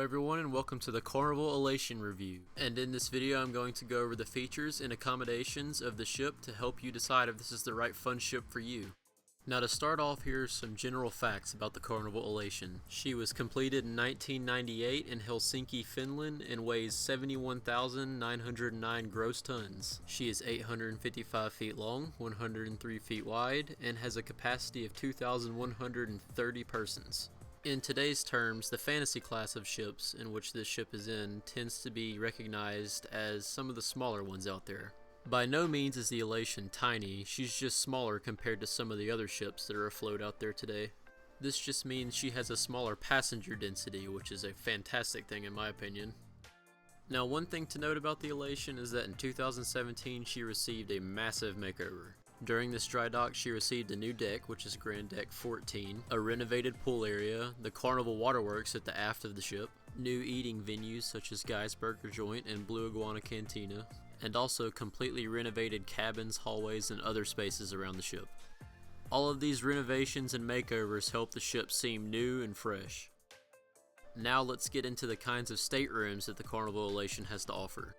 everyone, and welcome to the Carnival Elation review. And in this video I'm going to go over the features and accommodations of the ship to help you decide if this is the right fun ship for you. Now to start off, here are some general facts about the Carnival Elation. She was completed in 1998 in Helsinki, Finland, and weighs 71,909 gross tons. She is 855 feet long, 103 feet wide, and has a capacity of 2,130 persons. In today's terms, the fantasy class of ships in which this ship is in tends to be recognized as some of the smaller ones out there. By no means is the Elation tiny, she's just smaller compared to some of the other ships that are afloat out there today. This just means she has a smaller passenger density, which is a fantastic thing in my opinion. Now, one thing to note about the Elation is that in 2017 she received a massive makeover. During this dry dock, she received a new deck, which is Grand Deck 14, a renovated pool area, the Carnival Waterworks at the aft of the ship, new eating venues such as Guy's Burger Joint and Blue Iguana Cantina, and also completely renovated cabins, hallways, and other spaces around the ship. All of these renovations and makeovers help the ship seem new and fresh. Now let's get into the kinds of staterooms that the Carnival Elation has to offer.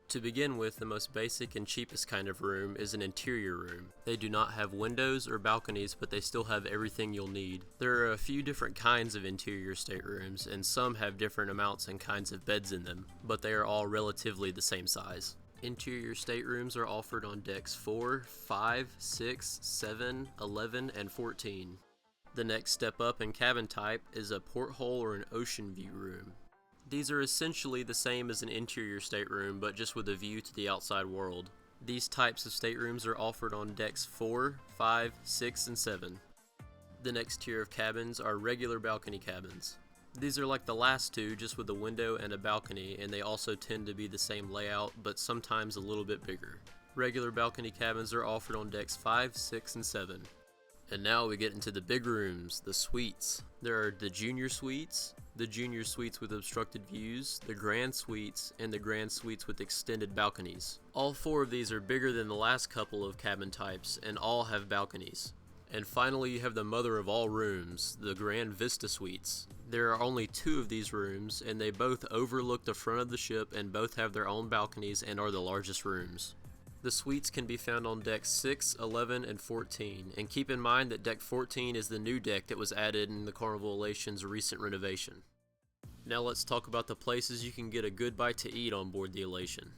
To begin with, the most basic and cheapest kind of room is an interior room. They do not have windows or balconies, but they still have everything you'll need. There are a few different kinds of interior staterooms, and some have different amounts and kinds of beds in them, but they are all relatively the same size. Interior staterooms are offered on decks 4, 5, 6, 7, 11, and 14. The next step up in cabin type is a porthole or an ocean view room. These are essentially the same as an interior stateroom, but just with a view to the outside world. These types of staterooms are offered on decks 4, 5, 6, and 7. The next tier of cabins are regular balcony cabins. These are like the last two, just with a window and a balcony, and they also tend to be the same layout, but sometimes a little bit bigger. Regular balcony cabins are offered on decks 5, 6, and 7. And now we get into the big rooms, the suites. There are the junior suites with obstructed views, the grand suites, and the grand suites with extended balconies. All four of these are bigger than the last couple of cabin types, and all have balconies. And finally, you have the mother of all rooms, the Grand Vista Suites. There are only two of these rooms, and they both overlook the front of the ship and both have their own balconies and are the largest rooms. The suites can be found on decks 6, 11, and 14, and keep in mind that deck 14 is the new deck that was added in the Carnival Elation's recent renovation. Now let's talk about the places you can get a good bite to eat on board the Elation.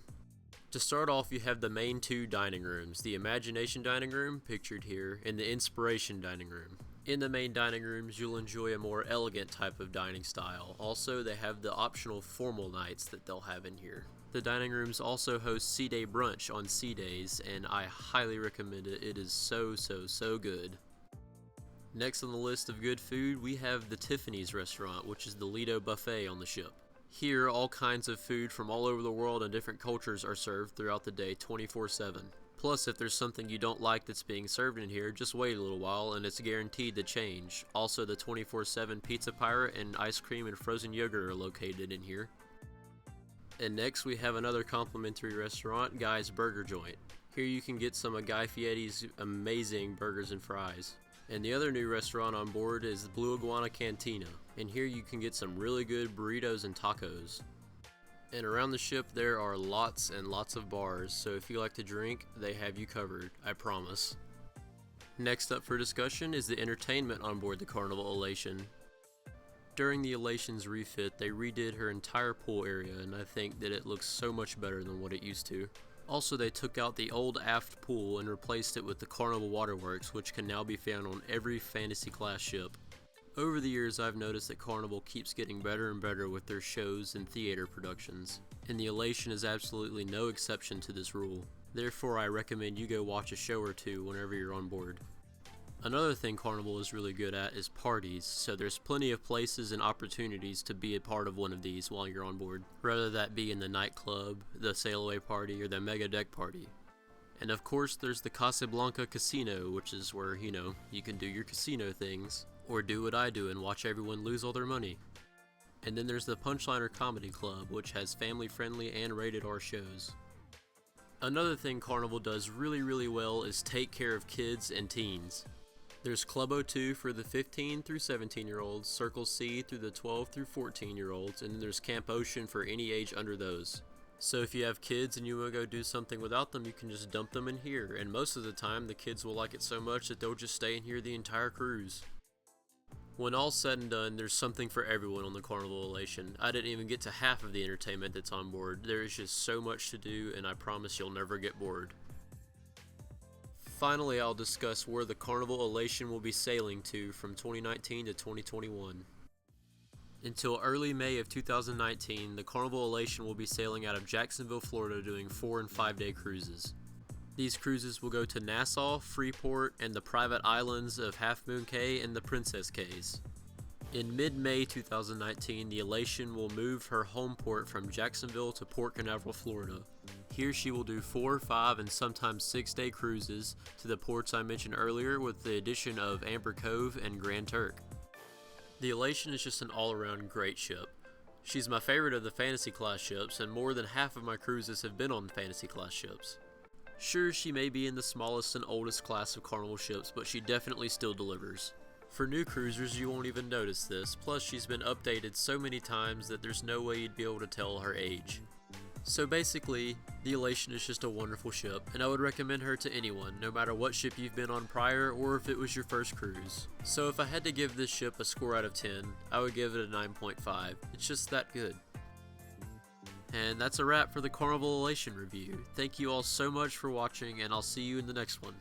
To start off, you have the main two dining rooms, the Imagination Dining Room, pictured here, and the Inspiration Dining Room. In the main dining rooms, you'll enjoy a more elegant type of dining style. Also, they have the optional formal nights that they'll have in here. The dining rooms also host Sea Day brunch on sea days, and I highly recommend it. It is so good. Next on the list of good food, we have the Tiffany's restaurant, which is the Lido buffet on the ship. Here, all kinds of food from all over the world and different cultures are served throughout the day 24/7. Plus, if there's something you don't like that's being served in here, just wait a little while and it's guaranteed to change. Also, the 24/7 Pizza Pirate and ice cream and frozen yogurt are located in here. And next we have another complimentary restaurant, Guy's Burger Joint. Here you can get some of Guy Fieri's amazing burgers and fries. And the other new restaurant on board is Blue Iguana Cantina. And here you can get some really good burritos and tacos. And around the ship there are lots and lots of bars, so if you like to drink, they have you covered, I promise. Next up for discussion is the entertainment on board the Carnival Elation. During the Elation's refit, they redid her entire pool area, and I think that it looks so much better than what it used to. Also, they took out the old aft pool and replaced it with the Carnival Waterworks, which can now be found on every fantasy class ship. Over the years, I've noticed that Carnival keeps getting better and better with their shows and theater productions, and the Elation is absolutely no exception to this rule. Therefore, I recommend you go watch a show or two whenever you're on board. Another thing Carnival is really good at is parties, so there's plenty of places and opportunities to be a part of one of these while you're on board, whether that be in the nightclub, the sail away party, or the mega deck party. And of course there's the Casablanca Casino, which is where, you can do your casino things, or do what I do and watch everyone lose all their money. And then there's the Punchliner Comedy Club, which has family friendly and rated R shows. Another thing Carnival does really well is take care of kids and teens. There's Club O2 for the 15 through 17 year olds, Circle C through the 12 through 14 year olds, and then there's Camp Ocean for any age under those. So if you have kids and you want to go do something without them, you can just dump them in here, and most of the time the kids will like it so much that they'll just stay in here the entire cruise. When all's said and done, there's something for everyone on the Carnival Elation. I didn't even get to half of the entertainment that's on board. There is just so much to do, and I promise you'll never get bored. Finally, I'll discuss where the Carnival Elation will be sailing to from 2019 to 2021. Until early May of 2019, the Carnival Elation will be sailing out of Jacksonville, Florida, doing 4 and 5 day cruises. These cruises will go to Nassau, Freeport, and the private islands of Half Moon Cay and the Princess Cays. In mid-May 2019, the Elation will move her home port from Jacksonville to Port Canaveral, Florida. Here she will do 4, 5, and sometimes 6 day cruises to the ports I mentioned earlier, with the addition of Amber Cove and Grand Turk. The Elation is just an all-around great ship. She's my favorite of the fantasy class ships, and more than half of my cruises have been on fantasy class ships. Sure, she may be in the smallest and oldest class of Carnival ships, but she definitely still delivers. For new cruisers, you won't even notice this, plus she's been updated so many times that there's no way you'd be able to tell her age. So basically, the Elation is just a wonderful ship, and I would recommend her to anyone, no matter what ship you've been on prior or if it was your first cruise. So if I had to give this ship a score out of 10, I would give it a 9.5. It's just that good. And that's a wrap for the Carnival Elation review. Thank you all so much for watching, and I'll see you in the next one.